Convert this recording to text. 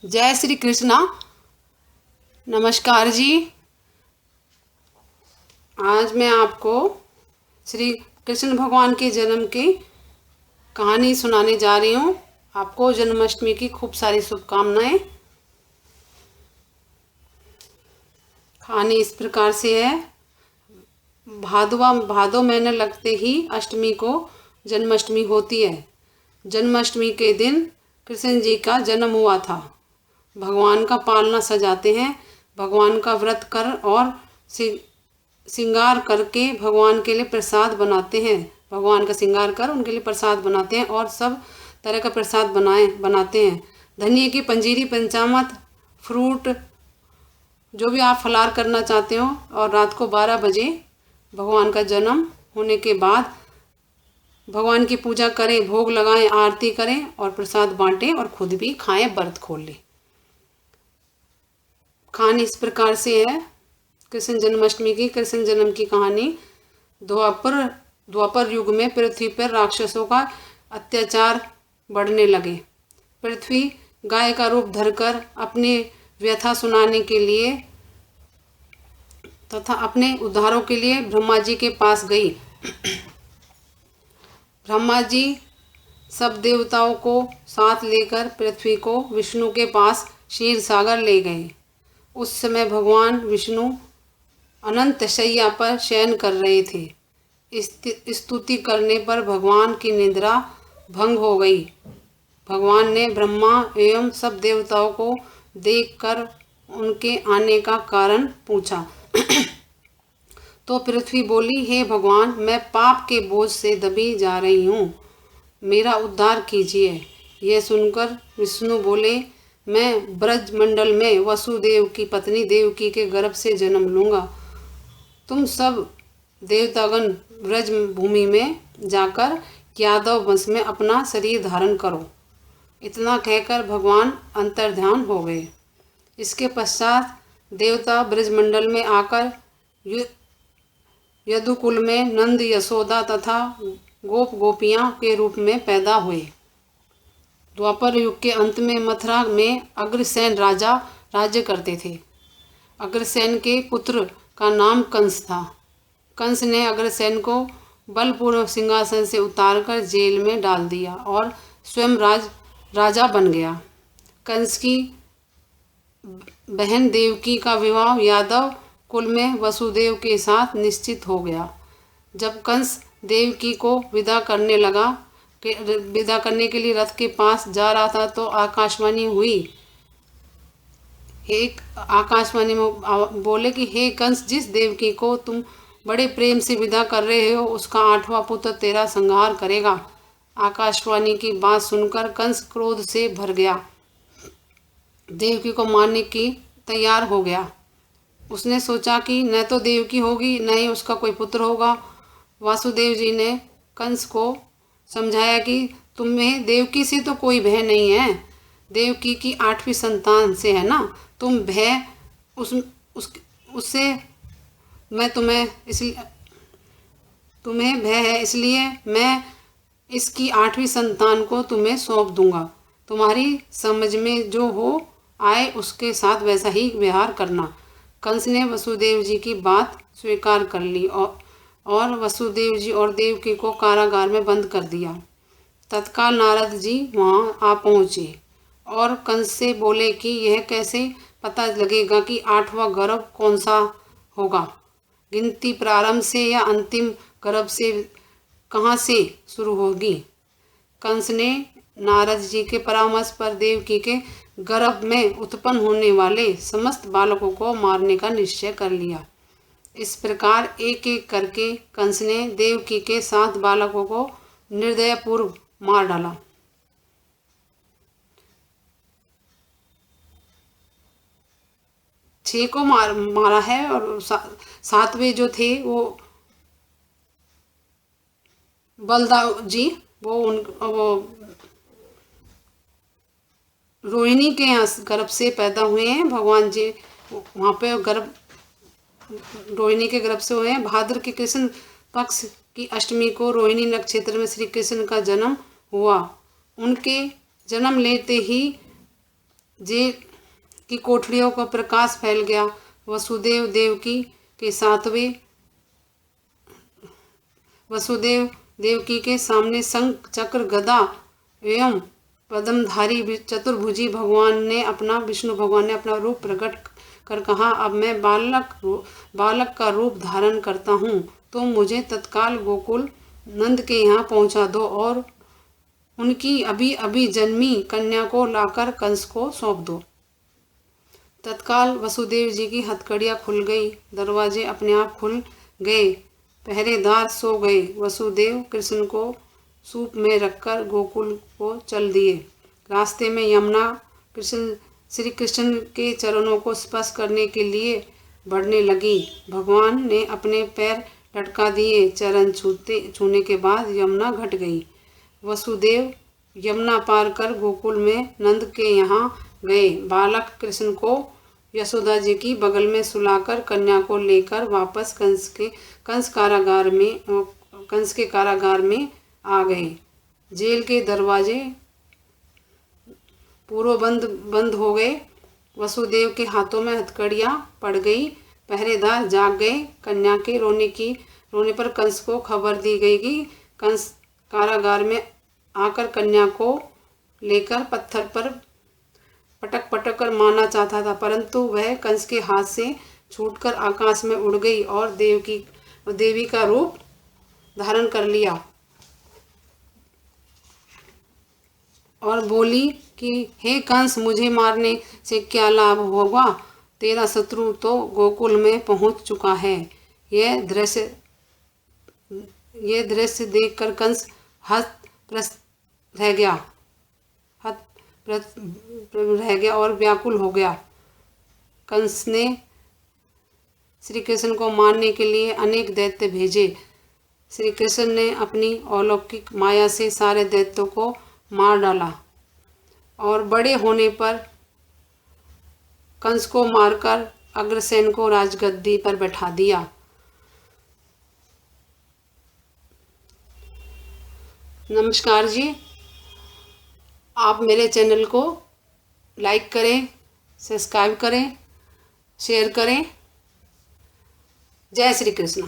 जय श्री कृष्णा। नमस्कार जी। आज मैं आपको श्री कृष्ण भगवान के जन्म की कहानी सुनाने जा रही हूँ। आपको जन्माष्टमी की खूब सारी शुभकामनाएं। कहानी इस प्रकार से है। भादो महीने लगते ही अष्टमी को जन्माष्टमी होती है। जन्माष्टमी के दिन कृष्ण जी का जन्म हुआ था। भगवान का पालना सजाते हैं। भगवान का व्रत कर और श्रृंगार करके भगवान के लिए प्रसाद बनाते हैं। भगवान का श्रृंगार कर उनके लिए प्रसाद बनाते हैं और सब तरह का प्रसाद बनाते हैं। धनिये की पंजीरी, पंचामृत, फ्रूट, जो भी आप फलार करना चाहते हो। और रात को 12 बजे भगवान का जन्म होने के बाद भगवान की पूजा करें, भोग लगाएं, आरती करें और प्रसाद बांटें और खुद भी खाएं, व्रत खोल लें। कहानी इस प्रकार से है। कृष्ण जन्माष्टमी की, कृष्ण जन्म की कहानी। द्वापर युग में पृथ्वी पर राक्षसों का अत्याचार बढ़ने लगे। पृथ्वी गाय का रूप धरकर अपने व्यथा सुनाने के लिए तथा अपने उद्धारों के लिए ब्रह्मा जी के पास गई। ब्रह्मा जी सब देवताओं को साथ लेकर पृथ्वी को विष्णु के पास क्षीर सागर ले गए। उस समय भगवान विष्णु अनंत शैया पर शयन कर रहे थे। स्तुति करने पर भगवान की निद्रा भंग हो गई। भगवान ने ब्रह्मा एवं सब देवताओं को देखकर उनके आने का कारण पूछा। तो पृथ्वी बोली, हे भगवान, मैं पाप के बोझ से दबी जा रही हूँ, मेरा उद्धार कीजिए। यह सुनकर विष्णु बोले, मैं ब्रज मंडल में वसुदेव की पत्नी देवकी के गर्भ से जन्म लूँगा। तुम सब देवतागण ब्रज भूमि में जाकर यादव वंश में अपना शरीर धारण करो। इतना कहकर भगवान अंतर्ध्यान हो गए। इसके पश्चात देवता ब्रजमंडल में आकर यदुकुल में नंद, यशोदा तथा गोप गोपियाँ के रूप में पैदा हुए। द्वापर युग के अंत में मथुरा में अग्रसेन राजा राज्य करते थे। अग्रसेन के पुत्र का नाम कंस था। कंस ने अग्रसेन को बलपूर्वक सिंहासन से उतारकर जेल में डाल दिया और स्वयं राजा बन गया। कंस की बहन देवकी का विवाह यादव कुल में वसुदेव के साथ निश्चित हो गया। जब कंस देवकी को विदा करने के लिए रथ के पास जा रहा था तो आकाशवाणी हुई। एक आकाशवाणी में बोले कि हे कंस, जिस देवकी को तुम बड़े प्रेम से विदा कर रहे हो उसका 8वां पुत्र तेरा संहार करेगा। आकाशवाणी की बात सुनकर कंस क्रोध से भर गया। देवकी को मारने की तैयार हो गया। उसने सोचा कि न तो देवकी होगी न ही उसका कोई पुत्र होगा। वासुदेव जी ने कंस को समझाया कि तुम्हें देवकी से तो कोई भय नहीं है, देवकी की 8वीं संतान से है ना, तुम भय उससे मैं तुम्हें भय है, इसलिए मैं इसकी 8वीं संतान को तुम्हें सौंप दूंगा। तुम्हारी समझ में जो हो आए उसके साथ वैसा ही व्यवहार करना। कंस ने वसुदेव जी की बात स्वीकार कर ली और वसुदेव जी और देवकी को कारागार में बंद कर दिया। तत्काल नारद जी वहाँ आ पहुँचे और कंस से बोले कि यह कैसे पता लगेगा कि 8वां गर्भ कौन सा होगा। गिनती प्रारंभ से या अंतिम गर्भ से कहाँ से शुरू होगी। कंस ने नारद जी के परामर्श पर देवकी के गर्भ में उत्पन्न होने वाले समस्त बालकों को मारने का निश्चय कर लिया। इस प्रकार एक एक करके कंस ने देवकी के 7 बालकों को निर्दयपूर्व मार डाला। छह को मारा है और 7वें जो थे वो बलदाव जी वो रोहिणी के यहाँ गर्भ से पैदा हुए हैं। भगवान जी वहाँ पे गर्भ रोहिणी के गर्भ से हुए हैं। भाद्र के कृष्ण पक्ष की अष्टमी को रोहिणी नक्षत्र में श्री कृष्ण का जन्म हुआ। उनके जन्म लेते ही जेल की कोठरियों का प्रकाश फैल गया। वसुदेव देवकी के सामने शंख चक्र गदा एवं पद्मधारी चतुर्भुजी विष्णु भगवान ने अपना रूप प्रकट कर कहा, अब मैं बालक का रूप धारण करता हूँ। तो मुझे तत्काल गोकुल नंद के यहाँ पहुँचा दो और उनकी अभी अभी जन्मी कन्या को लाकर कंस को सौंप दो। तत्काल वसुदेव जी की हथकड़ियाँ खुल गई, दरवाजे अपने आप खुल गए, पहरेदार सो गए। वसुदेव कृष्ण को सूप में रखकर गोकुल को चल दिए। रास्ते में यमुना श्री कृष्ण के चरणों को स्पर्श करने के लिए बढ़ने लगी। भगवान ने अपने पैर लटका दिए। चरण छूने के बाद यमुना घट गई। वसुदेव यमुना पार कर गोकुल में नंद के यहाँ गए। बालक कृष्ण को यशोदा जी की बगल में सुलाकर कन्या को लेकर वापस कंस के कारागार में आ गए। जेल के दरवाजे पूर्व बंद हो गए। वसुदेव के हाथों में हथकड़ियाँ पड़ गई। पहरेदार जाग गए। कन्या के रोने पर कंस को खबर दी गई कि कंस कारागार में आकर कन्या को लेकर पत्थर पर पटक कर मारना चाहता था, परंतु वह कंस के हाथ से छूटकर आकाश में उड़ गई और देवी का रूप धारण कर लिया और बोली कि हे कंस, मुझे मारने से क्या लाभ होगा? तेरा शत्रु तो गोकुल में पहुंच चुका है। यह दृश्य देखकर कंस रह गया और व्याकुल हो गया। कंस ने श्री कृष्ण को मारने के लिए अनेक दैत्य भेजे। श्री कृष्ण ने अपनी अलौकिक माया से सारे दैत्यों को मार डाला और बड़े होने पर कंस को मारकर अग्रसेन को राजगद्दी पर बैठा दिया। नमस्कार जी, आप मेरे चैनल को लाइक करें, सब्सक्राइब करें, शेयर करें। जय श्री कृष्ण।